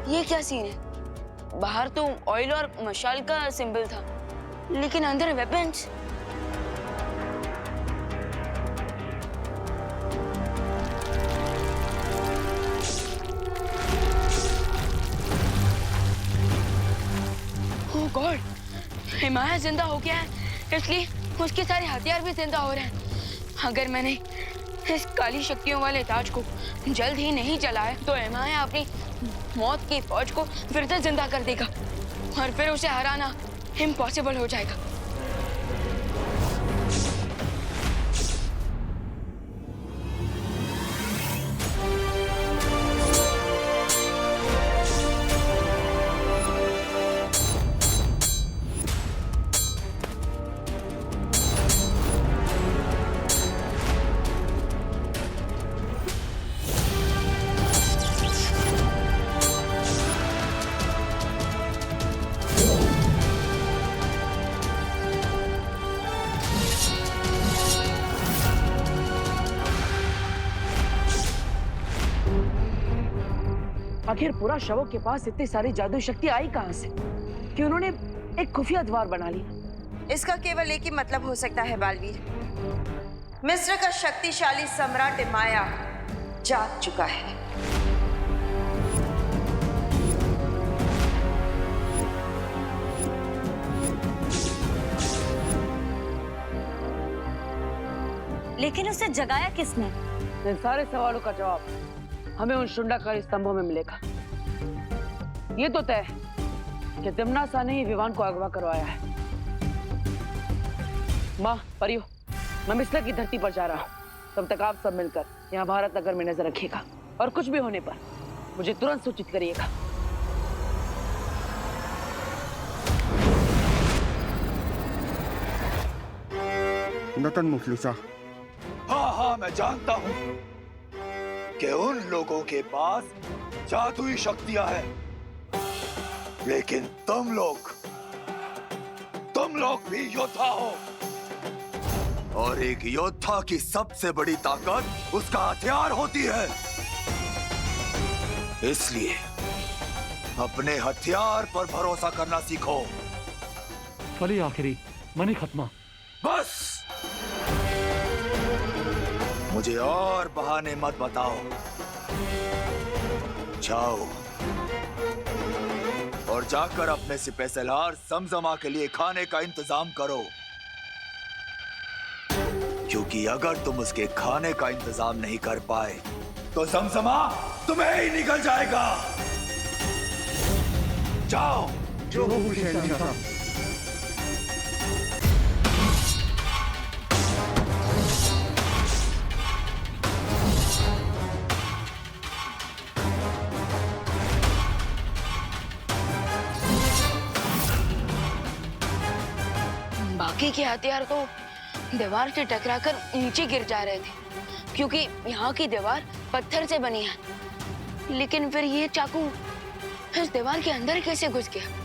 ये क्या सीन है? बाहर तो ऑयल और मशाल का सिंबल था, लेकिन अंदर वेपन्स। ओह गॉड, हिमाया जिंदा हो गया है, इसलिए उसके सारे हथियार भी जिंदा हो रहे हैं। अगर मैंने इस काली शक्तियों वाले ताज को जल्द ही नहीं जलाया तो हिमाया अपनी मौत की फौज को फिर से जिंदा कर देगा और फिर उसे हराना इम्पॉसिबल हो जाएगा। आखिर पूरा शवों के पास इतनी सारी जादुई शक्ति आई कहां से कि उन्होंने एक खुफिया द्वार बना लिया? इसका केवल एक ही मतलब हो सकता है बालवीर। मिस्र का शक्तिशाली सम्राट हिमाया जाग चुका है। लेकिन उसे जगाया किसने? इन सारे सवालों का जवाब हमें उन शुंडाकारी स्तंभों में मिलेगा। ये तो तय है कि तिम्नासा ने ही विवान को अगवा करवाया है। माँ, परियो, मैं मिस्र की धरती पर जा रहा हूँ। तब तक आप सब मिलकर यहाँ भारत नगर में नजर रखिएगा और कुछ भी होने पर मुझे तुरंत सूचित करिएगा। नतन मुखलिसा। हाँ हाँ, मैं जानता हूँ कि उन लोगों के पास जादुई शक्तियां हैं, लेकिन तुम लोग भी योद्धा हो, और एक योद्धा की सबसे बड़ी ताकत उसका हथियार होती है। इसलिए अपने हथियार पर भरोसा करना सीखो। फली आखिरी मनी खत्मा। बस मुझे और बहाने मत बताओ। जाओ और जाकर अपने सिपहसालार समजमा के लिए खाने का इंतजाम करो, क्योंकि अगर तुम उसके खाने का इंतजाम नहीं कर पाए तो समजमा तुम्हें ही निकल जाएगा। जाओ। जो हुकुम शहंशाह। बाकी के हथियार तो दीवार से टकराकर नीचे गिर जा रहे थे, क्योंकि यहाँ की दीवार पत्थर से बनी है। लेकिन फिर ये चाकू इस दीवार के अंदर कैसे घुस गया?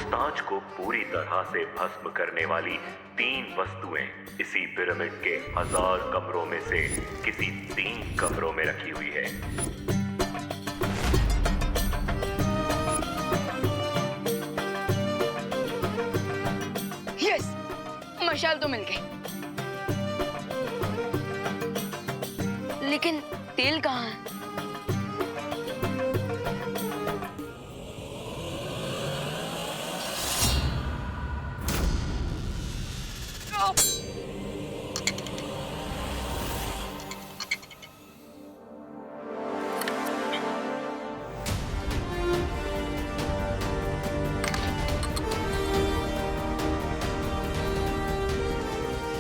ताज को पूरी तरह से भस्म करने वाली 3 वस्तुएं इसी पिरामिड के 1000 कमरों में से किसी 3 कमरों में रखी हुई है। यस, मशाल तो मिल गई, लेकिन तेल कहाँ है?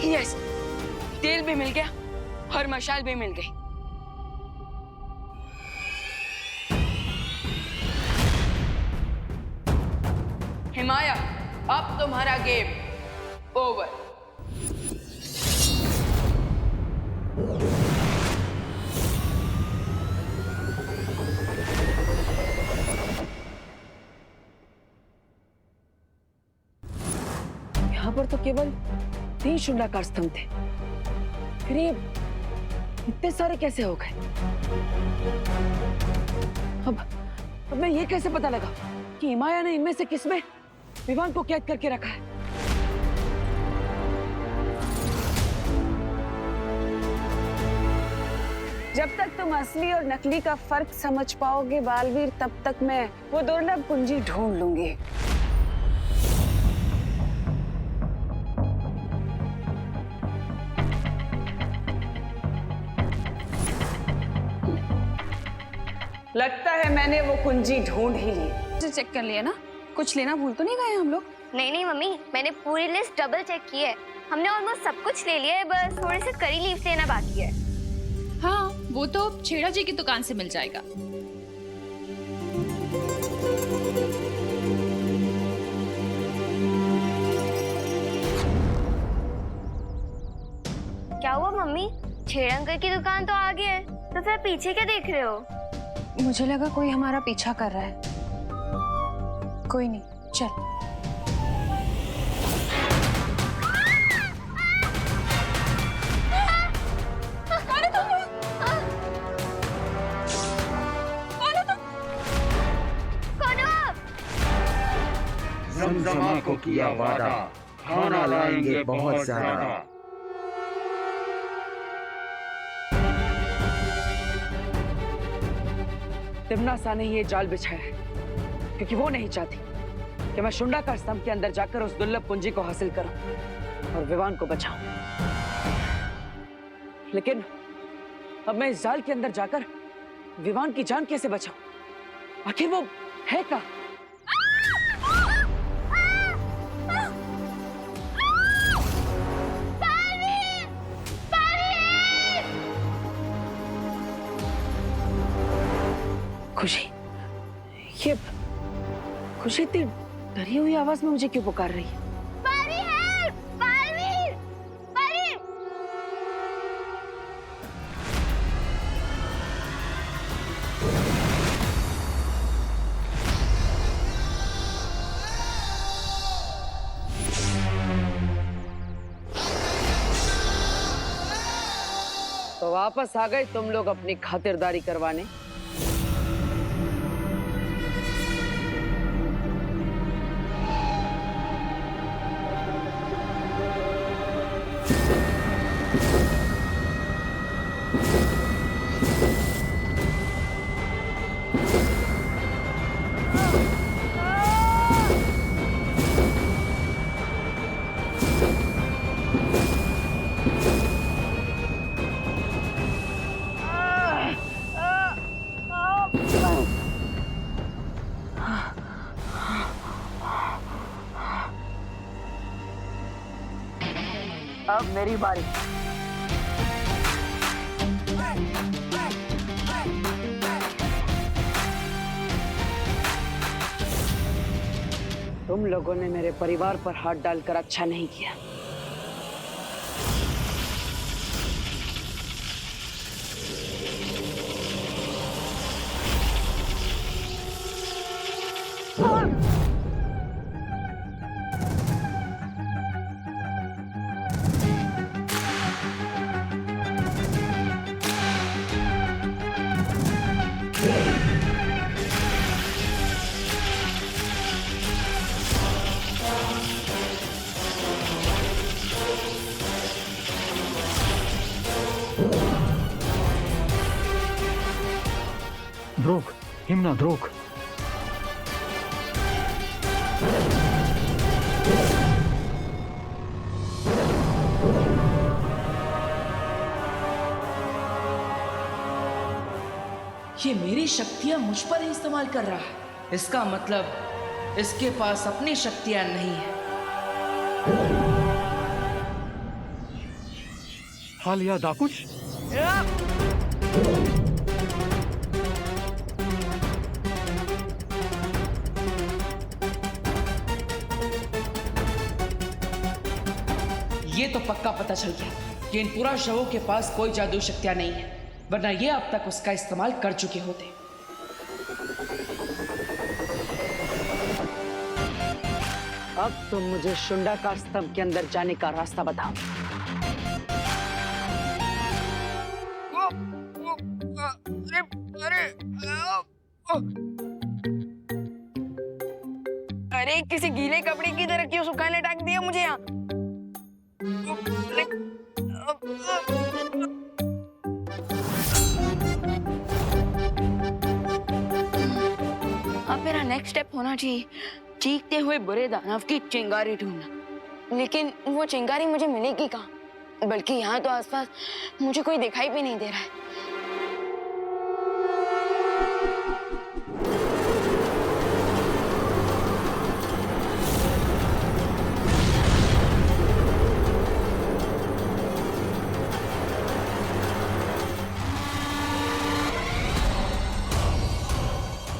यस, तेल भी मिल गया और मशाल भी मिल गई। हिमाया, अब तुम्हारा गेम। ओवर। यहाँ पर तो केवल 3 शुंडाकार स्तंभ थे, फिर ये इतने सारे कैसे हो गए? अब मैं ये कैसे पता लगा कि हिमाया ने इनमें से किसमें विवान को कैद करके रखा है? जब तक तुम असली और नकली का फर्क समझ पाओगे बालवीर, तब तक मैं वो दुर्लभ कुंजी ढूंढ लूंगी। लगता है मैंने वो कुंजी ढूंढ ही ली। चेक कर लिया ना, कुछ लेना भूल तो नहीं गए हम लोग? नहीं नहीं मम्मी, मैंने पूरी लिस्ट डबल चेक की है। हमने ऑलमोस्ट सब कुछ ले लिया है, बस थोड़े से करी लीव्स लेना बाकी है। हाँ, वो तो छेड़ा जी की दुकान से मिल जाएगा। क्या हुआ मम्मी? छेड़ अंकल की दुकान तो आगे है, तो फिर पीछे क्या देख रहे हो? मुझे लगा कोई हमारा पीछा कर रहा है। कोई नहीं, चल। जमजमा को किया वादा, खाना लाएंगे बहुत ज्यादा। तिम्नासा ने ये जाल बिछाया है क्योंकि वो नहीं चाहती कि मैं शुंडाकार स्तंभ के अंदर जाकर उस दुर्लभ कुंजी को हासिल करूं और विवान को बचाऊं। लेकिन अब मैं इस जाल के अंदर जाकर विवान की जान कैसे बचाऊं? आखिर वो है कहाँ? खुशी, ये खुशी इतनी डरी हुई आवाज में मुझे क्यों पुकार रही है? तो वापस आ गए तुम लोग अपनी खातिरदारी करवाने। अब मेरी बारी। तुम लोगों ने मेरे परिवार पर हाथ डालकर अच्छा नहीं किया। द्रोक, हिमना द्रोक। ये मेरी शक्तियां मुझ पर ही इस्तेमाल कर रहा है। इसका मतलब इसके पास अपनी शक्तियां नहीं है। हालिया दाकुश। ये तो पक्का पता चल गया कि इन पूरा शवों के पास कोई जादू शक्तियां नहीं है, वरना ये अब तक उसका इस्तेमाल कर चुके होते। अब तुम मुझे शुंडा का स्तंभ के अंदर जाने का रास्ता बताओ। अरे किसी गीले कपड़े की तरह क्यों सुखाने टांग दिया मुझे यहाँ? अब मेरा नेक्स्ट स्टेप होना चाहिए चीखते हुए बुरे दानव की चिंगारी ढूंढना। लेकिन वो चिंगारी मुझे मिलेगी कहाँ? बल्कि यहाँ तो आसपास मुझे कोई दिखाई भी नहीं दे रहा है।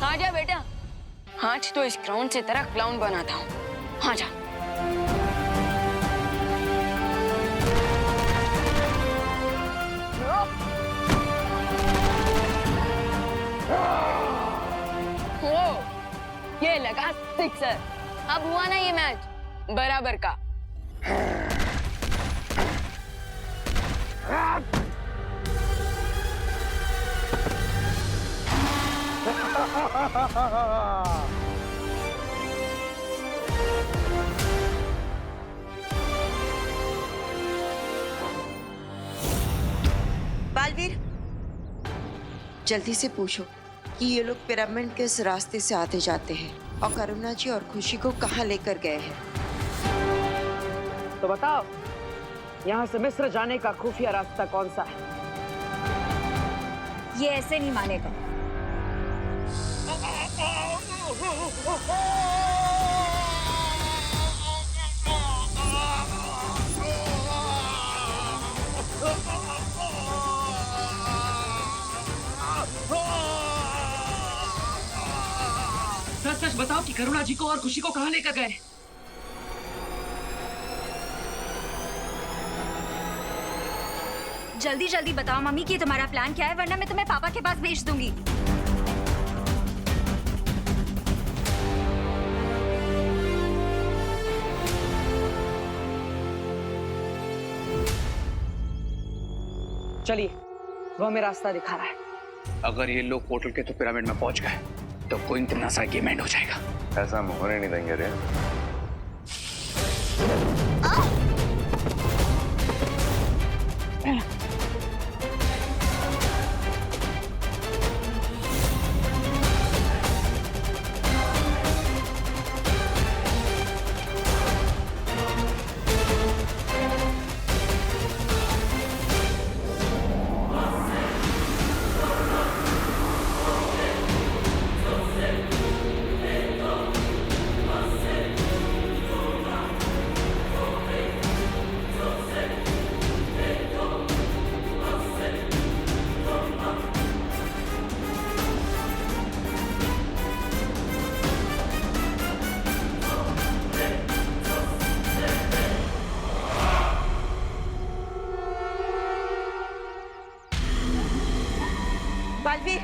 आजा बेटा, आज तो इस क्राउन से तेरा क्लाउन बनाता हूँ। आजा। ये लगा सिक्सर। अब हुआ ना ये मैच बराबर का। बालवीर, जल्दी से पूछो कि ये लोग पिरामिड किस रास्ते से आते जाते हैं और करुणा जी और खुशी को कहाँ लेकर गए हैं। तो बताओ, यहाँ से मिस्र जाने का खुफिया रास्ता कौन सा है? ये ऐसे नहीं मानेगा। सच सच बताओ कि करुणा जी को और खुशी को कहाँ लेकर गए? जल्दी जल्दी बताओ मम्मी कि तुम्हारा प्लान क्या है, वरना मैं तुम्हें पापा के पास भेज दूंगी। चलिए, वो हमें रास्ता दिखा रहा है। अगर ये लोग पोर्टल के तो पिरामिड में पहुंच गए तो कोई इतना सा गेम एंड हो जाएगा। ऐसा हम होने नहीं देंगे रे। बालवीर,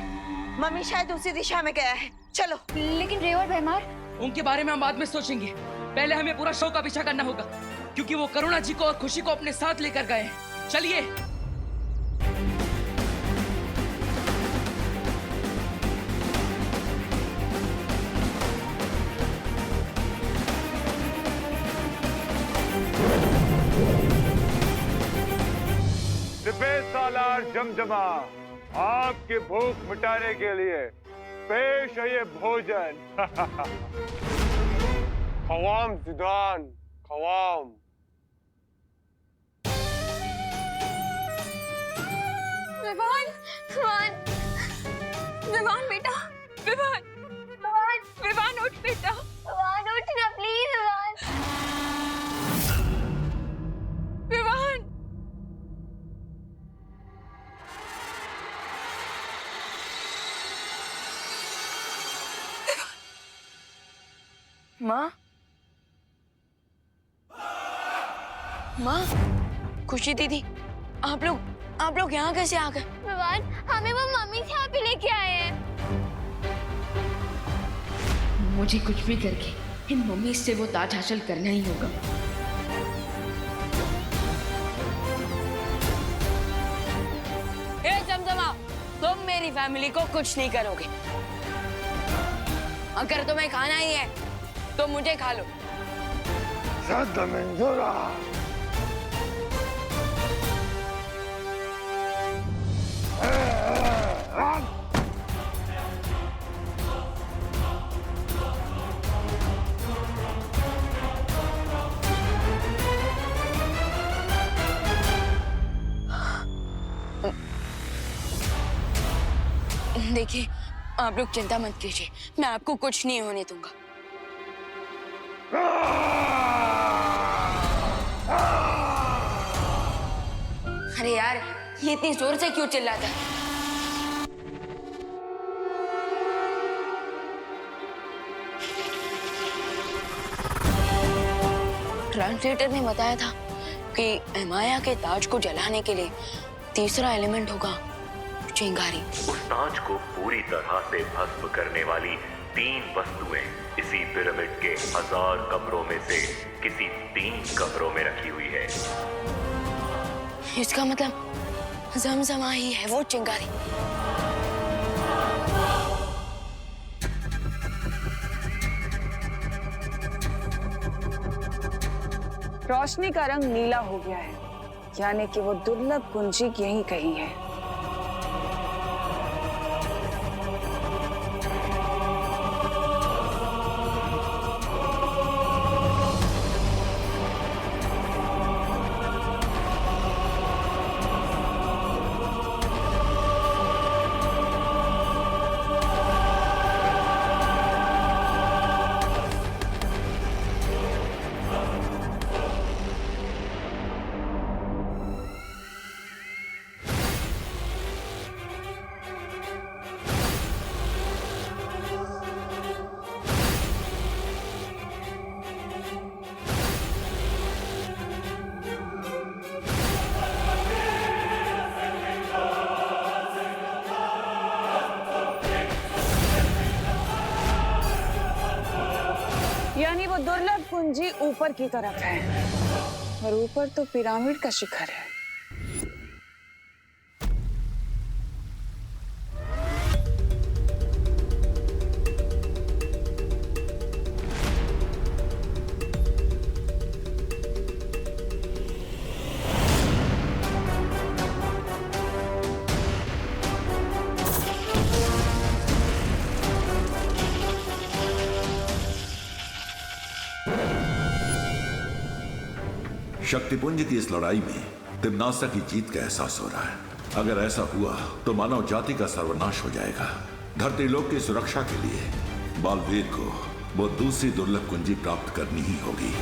मम्मी शायद उसी दिशा में गया है। चलो। लेकिन रे और भैमार, उनके बारे में हम बाद में सोचेंगे। पहले हमें पूरा शो का पीछा करना होगा, क्योंकि वो करुणा जी को और खुशी को अपने साथ लेकर गए हैं। चलिए। सालार जमजमा, आपकी भूख मिटाने के लिए पेश है ये भोजन। खवाम जिदान, खवाम। विवान, विवान, विवान बेटा, विवान, विवान, विवान उठ बेटा, विवान उठ ना प्लीज, विवान, विवान। माँ, माँ, खुशी दीदी, आप लोग यहाँ कैसे आ गए? विवान, हमें वो मम्मी से यहाँ पे लेके आए हैं। मुझे कुछ भी करके इन मम्मी से वो ताज हासिल करना ही होगा। हे जमजमा, तुम मेरी फैमिली को कुछ नहीं करोगे। अगर तुम्हें खाना ही है तो मुझे खा लो। देखिए, आप लोग चिंता मत कीजिए, मैं आपको कुछ नहीं होने दूंगा। अरे यार, ये इतनी जोर से क्यों चिल्लाता है? ट्रांसलेटर ने बताया था कि एमाया के ताज को जलाने के लिए तीसरा एलिमेंट होगा चिंगारी। उस ताज को पूरी तरह से भस्म करने वाली 3 वस्तुएं इसी पिरामिड के 1000 कमरों में से किसी 3 कमरों में रखी हुई है। इसका मतलब जमजमा ही है वो चिंगारी। रोशनी का रंग नीला हो गया है, यानी कि वो दुर्लभ कुंजी यहीं कहीं है। यानी वो दुर्लभ कुंजी ऊपर की तरफ है और ऊपर तो पिरामिड का शिखर है। शक्तिपुंज की इस लड़ाई में तिम्नासा की जीत का एहसास हो रहा है। अगर ऐसा हुआ तो मानव जाति का सर्वनाश हो जाएगा। धरती लोक की सुरक्षा के लिए बालवीर को वो दूसरी दुर्लभ कुंजी प्राप्त करनी ही होगी।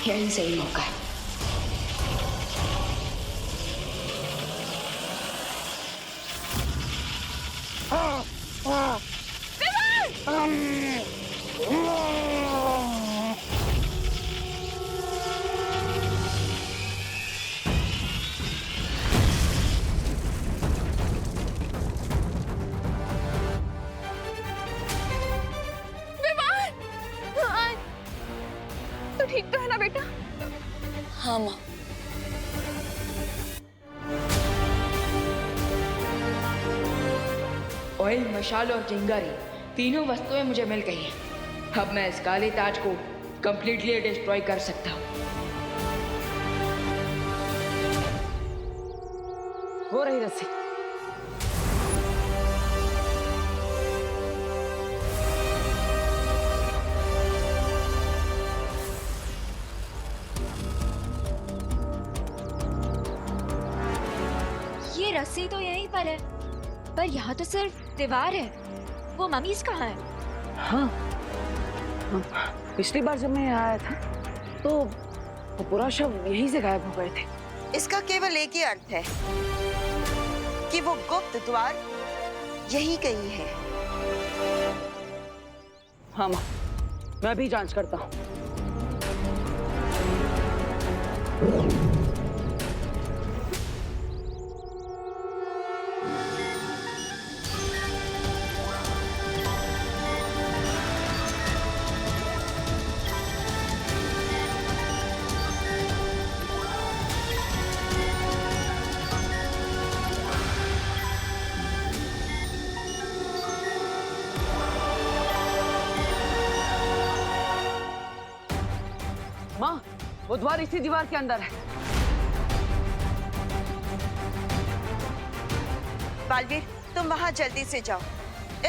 यही सही मौका है। तो ठीक तो है ना बेटा? हाँ माँ। ऑयल, मशाल और चिंगारी तीनों वस्तुएं मुझे मिल गई हैं। अब मैं इस काले ताज को कंप्लीटली डिस्ट्रॉय कर सकता हूँ। हो रही रस्सी। ये रस्सी तो यहीं पर है, पर यहाँ तो सिर्फ दीवार है। वो मम्मीज कहाँ है? हाँ, पिछली बार जब मैं यहाँ आया था तो वो पूरा शव यहीं से गायब हो गए थे। इसका केवल एक ही अर्थ है कि वो गुप्त द्वार यही कहीं है। हाँ माँ, मैं भी जांच करता हूँ। माँ, वो द्वार इसी दीवार के अंदर है। बालवीर, तुम वहां जल्दी से जाओ।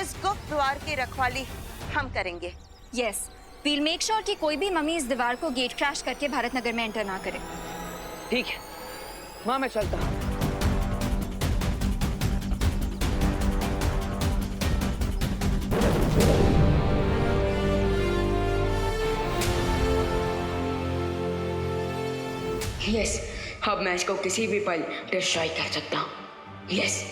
इस गुप्त द्वार की रखवाली हम करेंगे। यस, वील मेक श्योर कि कोई भी मम्मी इस दीवार को गेट क्रैश करके भारत नगर में एंटर ना करे। ठीक है माँ, मैं चलता हूँ। यस, अब मैं इसको किसी भी पल डिस्ट्रॉय कर सकता हूँ। यस।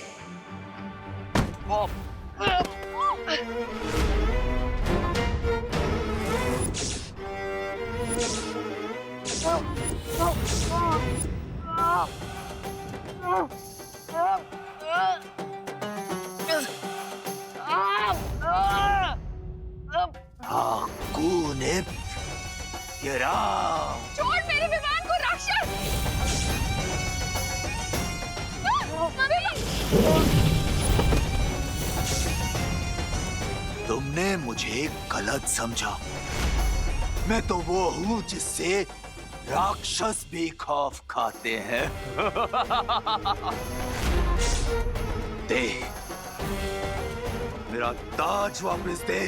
छोड़ मेरे विमान को राक्षस! तुमने मुझे गलत समझा। मैं तो वो हूँ जिससे राक्षस भी खौफ खाते हैं। दे मेरा ताज वापस दे।